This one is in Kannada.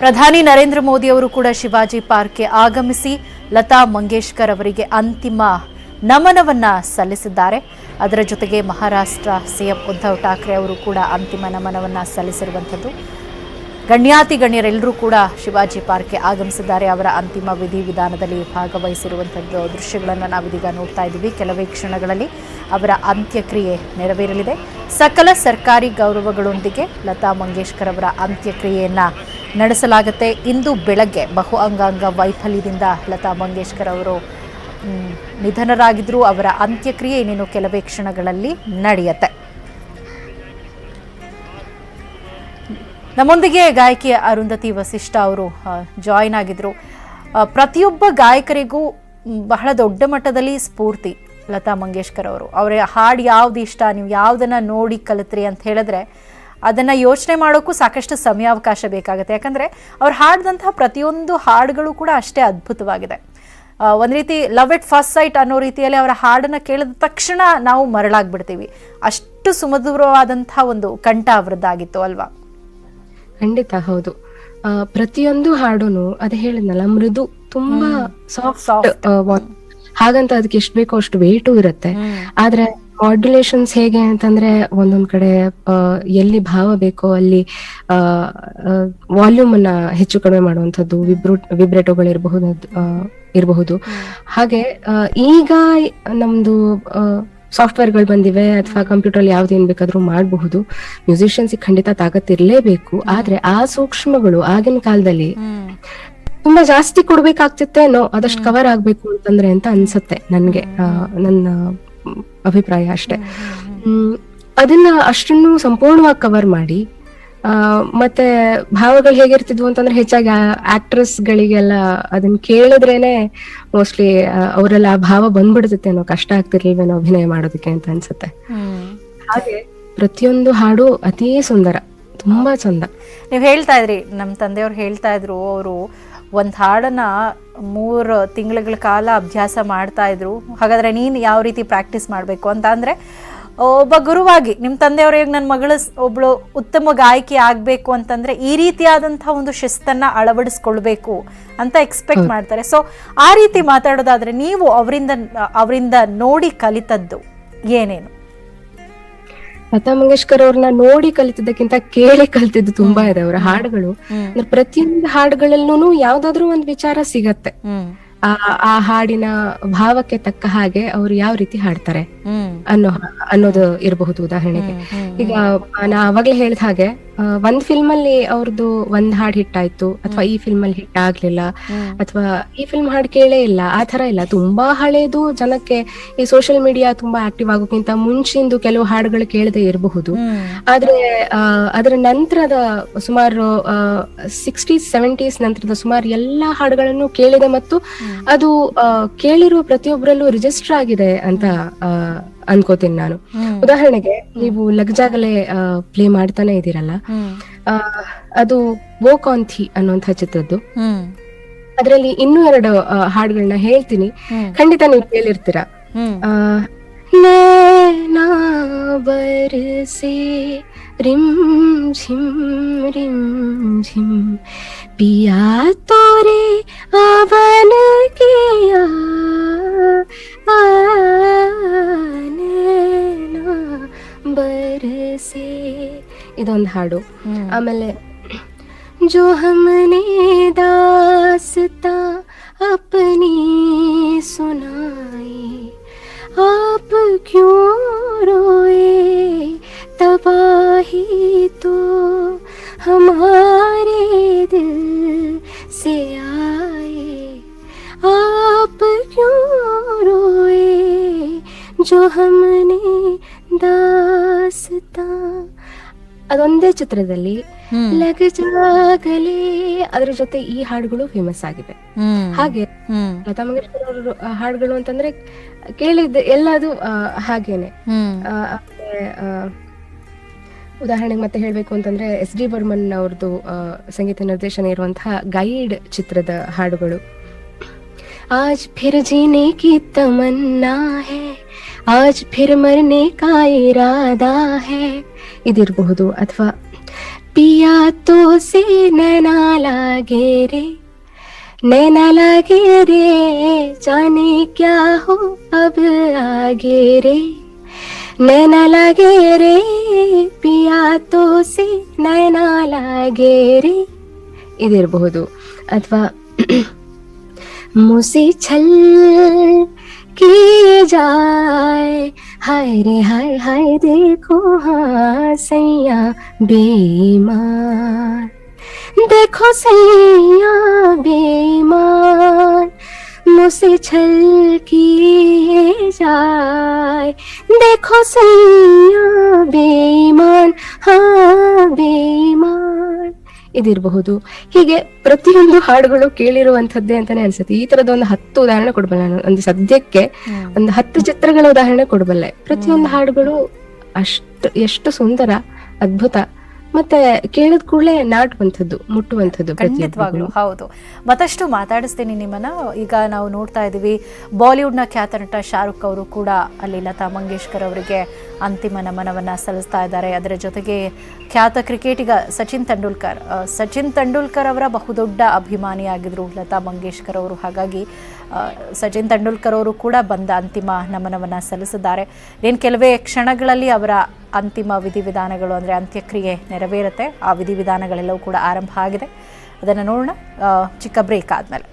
ಪ್ರಧಾನಿ ನರೇಂದ್ರ ಮೋದಿ ಅವರು ಕೂಡ ಶಿವಾಜಿ ಪಾರ್ಕ್ಗೆ ಆಗಮಿಸಿ ಲತಾ ಮಂಗೇಶ್ಕರ್ ಅವರಿಗೆ ಅಂತಿಮ ನಮನವನ್ನ ಸಲ್ಲಿಸಿದ್ದಾರೆ. ಅದರ ಜೊತೆಗೆ ಮಹಾರಾಷ್ಟ್ರ ಸಿಎಂ ಉದ್ಧವ್ ಠಾಕ್ರೆ ಅವರು ಕೂಡ ಅಂತಿಮ ನಮನವನ್ನ ಸಲ್ಲಿಸಿರುವಂಥದ್ದು. ಗಣ್ಯರೆಲ್ಲರೂ ಕೂಡ ಶಿವಾಜಿ ಪಾರ್ಕ್ಗೆ ಆಗಮಿಸಿದ್ದಾರೆ. ಅವರ ಅಂತಿಮ ವಿಧಿವಿಧಾನದಲ್ಲಿ ಭಾಗವಹಿಸಿರುವಂಥದ್ದು ದೃಶ್ಯಗಳನ್ನು ನಾವಿದೀಗ ನೋಡ್ತಾ ಇದ್ದೀವಿ. ಕೆಲವೇ ಕ್ಷಣಗಳಲ್ಲಿ ಅವರ ಅಂತ್ಯಕ್ರಿಯೆ ನೆರವೇರಲಿದೆ. ಸಕಲ ಸರ್ಕಾರಿ ಗೌರವಗಳೊಂದಿಗೆ ಲತಾ ಮಂಗೇಶ್ಕರ್ ಅವರ ಅಂತ್ಯಕ್ರಿಯೆಯನ್ನು ನಡೆಸಲಾಗುತ್ತೆ. ಇಂದು ಬೆಳಗ್ಗೆ ಬಹು ಅಂಗಾಂಗ ವೈಫಲ್ಯದಿಂದ ಲತಾ ಮಂಗೇಶ್ಕರ್ ಅವರು ನಿಧನರಾಗಿದ್ದರು. ಅವರ ಅಂತ್ಯಕ್ರಿಯೆ ಇನ್ನೇನು ಕೆಲವೇ ಕ್ಷಣಗಳಲ್ಲಿ ನಡೆಯುತ್ತೆ. ನಮ್ಮೊಂದಿಗೆ ಗಾಯಕಿ ಅರುಂಧತಿ ವಸಿಷ್ಠ ಅವರು ಜಾಯಿನ್ ಆಗಿದ್ರು. ಪ್ರತಿಯೊಬ್ಬ ಗಾಯಕರಿಗೂ ಬಹಳ ದೊಡ್ಡ ಮಟ್ಟದಲ್ಲಿ ಸ್ಫೂರ್ತಿ ಲತಾ ಮಂಗೇಶ್ಕರ್ ಅವರು. ಅವರ ಹಾಡು ಯಾವ್ದು ಇಷ್ಟ, ನೀವು ಯಾವುದನ್ನ ನೋಡಿ ಕಲಿತ್ರಿ ಅಂತ ಹೇಳಿದ್ರೆ ಅದನ್ನು ಯೋಚನೆ ಮಾಡೋಕ್ಕೂ ಸಾಕಷ್ಟು ಸಮಯಾವಕಾಶ ಬೇಕಾಗುತ್ತೆ. ಯಾಕಂದರೆ ಅವ್ರು ಹಾಡಿದಂತಹ ಪ್ರತಿಯೊಂದು ಹಾಡುಗಳು ಕೂಡ ಅಷ್ಟೇ ಅದ್ಭುತವಾಗಿದೆ. ಒಂದು ರೀತಿ ಲವ್ ಇಟ್ ಫಸ್ಟ್ ಸೈಟ್ ಅನ್ನೋ ರೀತಿಯಲ್ಲಿ ಅವರ ಹಾಡನ್ನು ಕೇಳಿದ ತಕ್ಷಣ ನಾವು ಮರಳಾಗ್ಬಿಡ್ತೀವಿ. ಅಷ್ಟು ಸುಮಧುರವಾದಂಥ ಒಂದು ಕಂಠ ಅವರದ್ದಾಗಿತ್ತು ಅಲ್ವಾ? ಖಂಡಿತ ಹೌದು. ಪ್ರತಿಯೊಂದು ಹಾಡುನು ಅದೇ ಹೇಳಿದ್ನಲ್ಲ, ಮೃದು, ತುಂಬಾ ಸಾಫ್ಟ್. ಹಾಗಂತ ಅದಕ್ಕೆ ಎಷ್ಟು ಬೇಕೋ ಅಷ್ಟು ವೇಟು ಇರುತ್ತೆ. ಆದ್ರೆ ಮಾಡ್ಯುಲೇಷನ್ಸ್ ಹೇಗೆ ಅಂತಂದ್ರೆ ಒಂದೊಂದ್ ಕಡೆ ಎಲ್ಲಿ ಭಾವ ಬೇಕೋ ಅಲ್ಲಿ ವಾಲ್ಯೂಮ್ ಅನ್ನ ಹೆಚ್ಚು ಕಡಿಮೆ ಮಾಡುವಂಥದ್ದು, ವಿಬ್ರೇಟೋಗಳು ಇರಬಹುದು. ಹಾಗೆ ಈಗ ನಮ್ದು ಸಾಫ್ಟ್ವೇರ್ಗಳು ಬಂದಿವೆ ಅಥವಾ ಕಂಪ್ಯೂಟರ್ ಯಾವ್ದೇನ್ ಬೇಕಾದ್ರೂ ಮಾಡಬಹುದು. ಮ್ಯೂಸಿಷಿಯನ್ಸ್ ಖಂಡಿತ ತಾಕತ್ತಿರ್ಲೇಬೇಕು. ಆದ್ರೆ ಆ ಸೂಕ್ಷ್ಮಗಳು ಆಗಿನ ಕಾಲದಲ್ಲಿ ತುಂಬಾ ಜಾಸ್ತಿ ಕೊಡ್ಬೇಕಾಗ್ತಿತ್ತೇನೋ, ಅದಷ್ಟು ಕವರ್ ಆಗ್ಬೇಕು ಅಂತಂದ್ರೆ ಅಂತ ಅನ್ಸತ್ತೆ ನನ್ಗೆ. ನನ್ನ ಅಭಿಪ್ರಾಯ ಅಷ್ಟೇ. ಅದನ್ನ ಅಷ್ಟನ್ನು ಸಂಪೂರ್ಣವಾಗಿ ಕವರ್ ಮಾಡಿ ಮತ್ತೆ ಭಾವಗಳು ಹೇಗಿರ್ತಿದ್ವು ಅಂತಂದ್ರೆ ಹೆಚ್ಚಾಗಿ ಆಕ್ಟ್ರೆಸ್ ಗಳಿಗೆಲ್ಲ ಅದನ್ನ ಕೇಳಿದ್ರೇನೆ ಮೋಸ್ಟ್ಲಿ ಅವರೆಲ್ಲ ಆ ಭಾವ ಬಂದ್ಬಿಡ್ತೇನೋ, ಕಷ್ಟ ಆಗ್ತಿರ್ಲಿಲ್ವೇನೋ ಅಭಿನಯ ಮಾಡೋದಕ್ಕೆ ಅಂತ ಅನ್ಸುತ್ತೆ. ಹಾಗೆ ಪ್ರತಿಯೊಂದು ಹಾಡು ಅತೀ ಸುಂದರ, ತುಂಬಾ ಚಂದ. ನೀವ್ ಹೇಳ್ತಾ ಇದ್ರಿ, ನಮ್ ತಂದೆಯವ್ರು ಹೇಳ್ತಾ ಇದ್ರು, ಅವರು ಒಂದ್ ಹಾಡನ್ನ 3 ತಿಂಗಳ ಕಾಲ ಅಭ್ಯಾಸ ಮಾಡ್ತಾ ಇದ್ರು. ಹಾಗಾದ್ರೆ ನೀನ್ ಯಾವ ರೀತಿ ಪ್ರಾಕ್ಟೀಸ್ ಮಾಡ್ಬೇಕು ಅಂತ ಅಂದ್ರೆ, ಒಬ್ಬ ಗುರುವಾಗಿ ನಿಮ್ಮ ತಂದೆಯವ್ರಿಗೆ ನನ್ನ ಮಗಳು ಒಬ್ಳು ಉತ್ತಮ ಗಾಯಕಿ ಆಗ್ಬೇಕು ಅಂತಂದ್ರೆ ಈ ರೀತಿಯಾದಂತಹ ಒಂದು ಶಿಸ್ತನ್ನ ಅಳವಡಿಸ್ಕೊಳ್ಬೇಕು ಅಂತ ಎಕ್ಸ್ಪೆಕ್ಟ್ ಮಾಡ್ತಾರೆ. ಸೊ ಆ ರೀತಿ ಮಾತಾಡೋದಾದ್ರೆ ನೀವು ಅವರಿಂದ ನೋಡಿ ಕಲಿತದ್ದು ಏನೇನು? ಲತಾ ಮಂಗೇಶ್ಕರ್ ಅವ್ರನ್ನ ನೋಡಿ ಕಲಿತಿದ್ದಕ್ಕಿಂತ ಕೇಳಿ ಕಲಿತಿದ್ದು ತುಂಬಾ ಇದೆ. ಅವರ ಹಾಡುಗಳು ಅಂದ್ರೆ ಪ್ರತಿಯೊಂದು ಹಾಡುಗಳಲ್ಲೂ ಯಾವ್ದಾದ್ರು ಒಂದು ವಿಚಾರ ಸಿಗತ್ತೆ. ಆ ಹಾಡಿನ ಭಾವಕ್ಕೆ ತಕ್ಕ ಹಾಗೆ ಅವ್ರು ಯಾವ ರೀತಿ ಹಾಡ್ತಾರೆ ಅನ್ನೋದು ಇರಬಹುದು. ಉದಾಹರಣೆಗೆ ಈಗ ನಾ ಅವಾಗ್ಲೇ ಹೇಳಿದ ಹಾಗೆ ಒಂದ್ ಫಿಲ್ಮ್ ಅಲ್ಲಿ ಅವ್ರದ್ದು ಒಂದ್ ಹಾಡ್ ಹಿಟ್ ಆಯ್ತು, ಅಥವಾ ಈ ಫಿಲ್ಮ್ ಅಲ್ಲಿ ಹಿಟ್ ಆಗ್ಲಿಲ್ಲ, ಅಥವಾ ಈ ಫಿಲ್ಮ್ ಹಾಡ್ ಕೇಳೇ ಇಲ್ಲ, ಆ ತರ ಇಲ್ಲ. ತುಂಬಾ ಹಳೇದು ಜನಕ್ಕೆ ಈ ಸೋಷಿಯಲ್ ಮೀಡಿಯಾ ತುಂಬಾ ಆಕ್ಟಿವ್ ಆಗೋಕ್ಕಿಂತ ಮುಂಚಿಂದು ಕೆಲವು ಹಾಡುಗಳು ಕೇಳದೆ ಇರಬಹುದು. ಆದ್ರೆ ಅದರ ನಂತರದ ಸುಮಾರು 60s 70s ನಂತರದ ಸುಮಾರು ಎಲ್ಲಾ ಹಾಡುಗಳನ್ನು ಕೇಳಿದೆ ಮತ್ತು ಅದು ಕೇಳಿರುವ ಪ್ರತಿಯೊಬ್ಬರಲ್ಲೂ ರಿಜಿಸ್ಟರ್ ಆಗಿದೆ ಅಂತ ಅನ್ಕೋತೀನಿ ನಾನು. ಉದಾಹರಣೆಗೆ ನೀವು ಲಗ್ಜಾಗಲೇ ಪ್ಲೇ ಮಾಡ್ತಾನೆ ಇದೀರಲ್ಲ, ಅದು ವೋಕಾಂಥಿ ಅನ್ನುವಂಥ ಚಿತ್ರದ್ದು. ಅದ್ರಲ್ಲಿ ಇನ್ನೂ 2 ಹಾಡುಗಳನ್ನ ಹೇಳ್ತೀನಿ, ಖಂಡಿತ ನೀವು ಕೇಳಿರ್ತೀರ. ನೈನಾ ಬರ್ಸೆ रिम झिम पिया तोरे आवन किया नैना बरसे ಇದೊಂದು ಹಾಡು. ಆಮೇಲೆ जो हमने दास्ता अपनी सुनाई आप क्यों रोए तबाही तो हमारे दिल से आए आप क्यों रोए जो हमने दास्ता. ಅದೊಂದೇ ಚಿತ್ರದಲ್ಲಿ ಲಗಜಾಗಲೇ ಅದ್ರ ಜೊತೆ ಈ ಹಾಡುಗಳು ಫೇಮಸ್ ಆಗಿವೆ. ಹಾಗೆ ಲತಾ ಮಂಗೇಶ್ಕರ್ ಅವರ ಹಾಡುಗಳು ಅಂತಂದ್ರೆ ಕೇಳಿದ್ದೆ ಎಲ್ಲದು ಹಾಗೇನೆ. ಉದಾಹರಣೆಗೆ ಮತ್ತೆ ಹೇಳ್ಬೇಕು ಅಂತಂದ್ರೆ SD ಬರ್ಮನ್ ಅವ್ರದ್ದು ಸಂಗೀತ ನಿರ್ದೇಶನ ಇರುವಂತಹ ಗೈಡ್ ಚಿತ್ರದ ಹಾಡುಗಳು. आज फिर जीने की तमन्ना है आज फिर मरने का इरादा है ಇದಿರಬಹುದು. ಅಥವಾ पिया तो से नैना लागे रे, नैना लागे रे, जाने क्या हो अब आगे रे, नैना लागे रे, पिया तो से नैना लागे रे ಇದಿರಬಹುದು. ಅಥವಾ मुझसे छल किए जाए, हाय रे हाय हाय देखो हाँ सैया बेईमान, देखो सैया बेईमान, मुझसे छल किए जाए, देखो सैया बेईमान, हाँ बेईमान ಇದಿರಬಹುದು. ಹೀಗೆ ಪ್ರತಿಯೊಂದು ಹಾಡುಗಳು ಕೇಳಿರುವಂತದ್ದೇ ಅಂತಾನೆ ಅನ್ಸುತ್ತೆ. ಈ ತರದ ಒಂದು 10 ಉದಾಹರಣೆ ಕೊಡಬಲ್ಲೆ ನಾನು. ಒಂದು ಸದ್ಯಕ್ಕೆ ಒಂದು 10 ಚಿತ್ರಗಳ ಉದಾಹರಣೆ ಕೊಡಬಲ್ಲೆ. ಪ್ರತಿಯೊಂದು ಹಾಡುಗಳು ಎಷ್ಟು ಸುಂದರ, ಅದ್ಭುತ, ಮತ್ತೆ ಕೇಳಿದ ಕೂಡಲೇ ನಾಟುವಂಥದ್ದು, ಮುಟ್ಟುವಂಥದ್ದು. ಖಂಡಿತವಾಗ್ಲು ಹೌದು. ಮತ್ತಷ್ಟು ಮಾತಾಡಿಸ್ತೀನಿ ನಿಮ್ಮನ್ನ. ಈಗ ನಾವು ನೋಡ್ತಾ ಇದ್ದೀವಿ, ಬಾಲಿವುಡ್ನ ಖ್ಯಾತ ನಟ ಶಾರುಖ್ ಅವರು ಕೂಡ ಅಲ್ಲಿ ಲತಾ ಮಂಗೇಶ್ಕರ್ ಅವರಿಗೆ ಅಂತಿಮ ನಮನವನ್ನ ಸಲ್ಲಿಸ್ತಾ ಇದ್ದಾರೆ. ಅದರ ಜೊತೆಗೆ ಖ್ಯಾತ ಕ್ರಿಕೆಟಿಗ ಸಚಿನ್ ತೆಂಡೂಲ್ಕರ್ ಅವರ ಬಹುದೊಡ್ಡ ಅಭಿಮಾನಿಯಾಗಿದ್ರು ಲತಾ ಮಂಗೇಶ್ಕರ್ ಅವರು. ಹಾಗಾಗಿ ಸಚಿನ್ ತೆಂಡೂಲ್ಕರ್ ಅವರು ಕೂಡ ಬಂದ ಅಂತಿಮ ನಮನವನ್ನ ಸಲ್ಲಿಸಿದ್ದಾರೆ. ಕೆಲವೇ ಕ್ಷಣಗಳಲ್ಲಿ ಅವರ ಅಂತಿಮ ವಿಧಿವಿಧಾನಗಳು ಅಂದರೆ ಅಂತ್ಯಕ್ರಿಯೆ ನೆರವೇರುತ್ತೆ. ಆ ವಿಧಿವಿಧಾನಗಳೆಲ್ಲವೂ ಕೂಡ ಆರಂಭ ಆಗಿದೆ. ಅದನ್ನು ನೋಡೋಣ ಚಿಕ್ಕ ಬ್ರೇಕ್ ಆದಮೇಲೆ.